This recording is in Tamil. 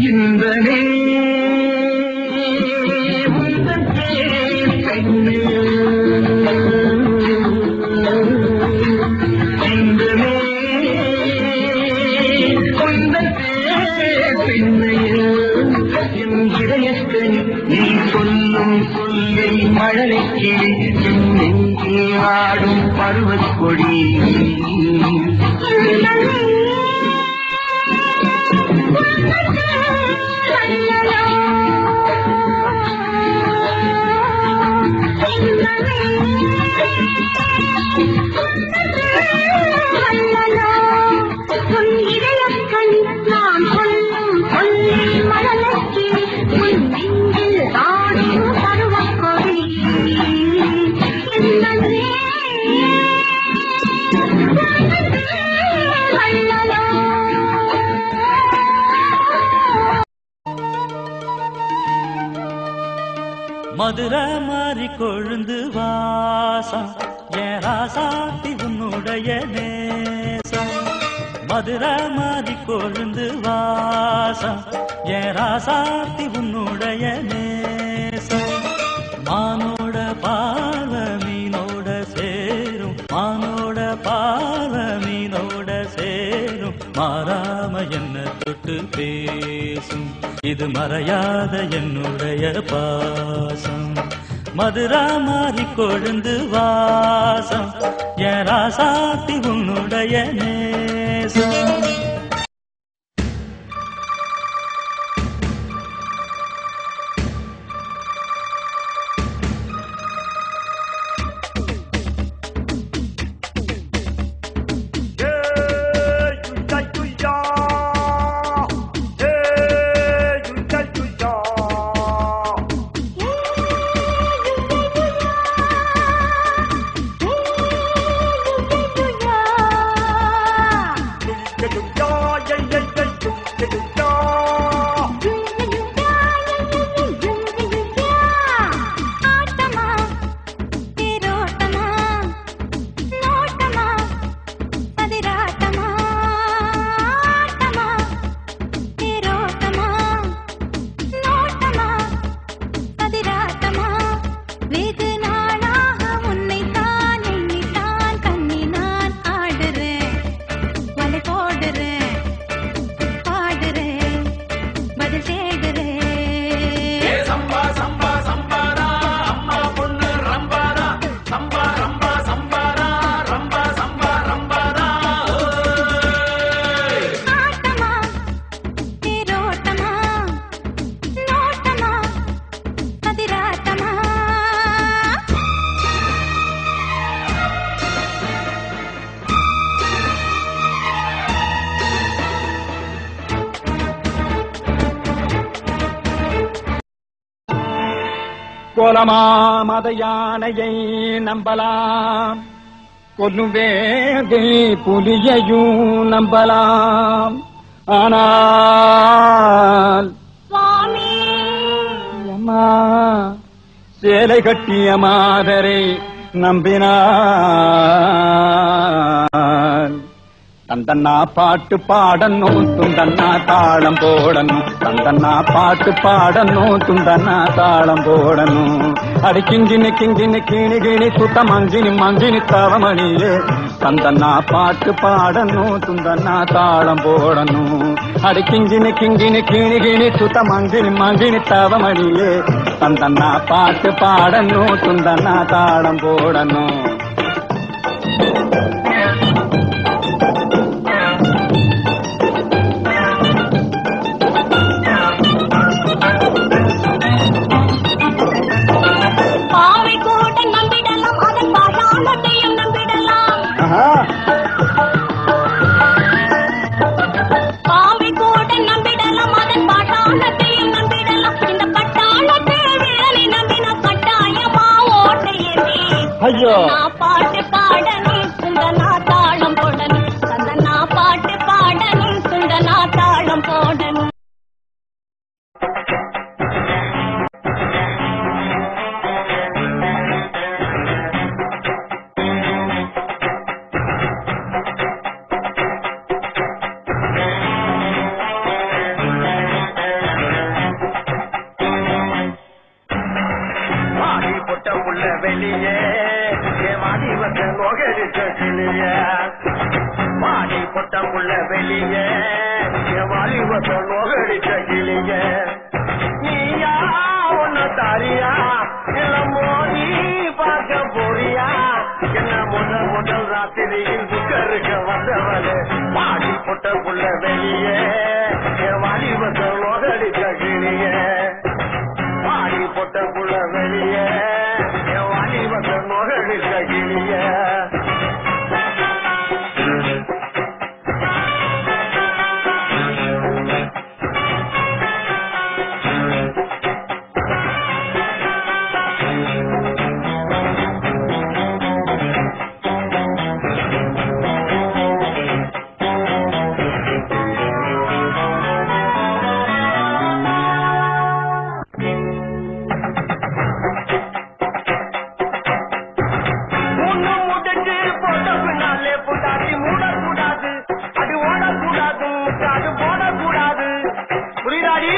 இன்பமே நீ சொல்லும் சொல்லை மழலைக்கு நெஞ்சில் ஆடும் பருவக்கொடி மதுரை மாறி கொழுந்து வாசம் என் ராசாத்தி உன்னுடைய நேசம். மதுரை மாறி கொழுந்து வாசம் என் ராசாத்தி உன்னுடைய நேசம். மானோட பால மீனோட சேரும், மானோட பால மீனோட சேரும், மாறாம என்ன தொட்டு பேசும், இது மறையாத என்னுடைய பாசம். மதுரா மாறி கொழுந்து வாசம் என் ராசாத்தி உன்னுடைய நேசம். கோலமா மத யானையை நம்பலாம், கொல்லும் வேங்கை புலியையும் நம்பலாம். ஆனால் அம்மா சேலை கட்டிய மாதரை நம்பினார். தந்தன்னா பாட்டு பாடணும், துண்டன்னா தாளம் போடணும். தந்தன்னா பாட்டு பாடணும், துண்டன்னா தாளம் போடணும். அடி கிங்கினி கிங்கினி கிணி கிணி சுத்த மங்கினி மங்கினி தவமணியே. தந்தன்னா பாட்டு பாடணும், துண்டன்னா தாளம் போடணும். அடி கிங்கினி கிங்கினி கிணி கிணி சுத்த மங்கினி மங்கினி தவமணியே. தந்தன்னா பாட்டு பாடணும், துண்டன்னா தாளம் போடணும். ஐயோ பாட்டு பாடணும், சுண்டனா தாளம் போடணும். சந்தனா பாட்டு பாடணும், சுண்டனா தாளம் போடணும். வந்த நோகடிச்ச கிளிய வாடி பொட்டக்குள்ள வெளிய வாலிபத்த நோகடிச்ச கிளிய நீயா ஒன்ன தாரியா இல்ல மோதி பார்க்க போறியா என்ன முதல் ராத்திரியில் புக்கருக்க வந்தவளே வாடி பொட்டக்குள்ள வெளிய வாலிபத்த நோகடிச்ச கிளிய வாடி பொட்டக்குள்ள வெளிய வாலிபத்த நோகடிச்ச கிளிய மூடக்கூடாது அது ஓடக்கூடாது அது போடக்கூடாது புரியுதாடி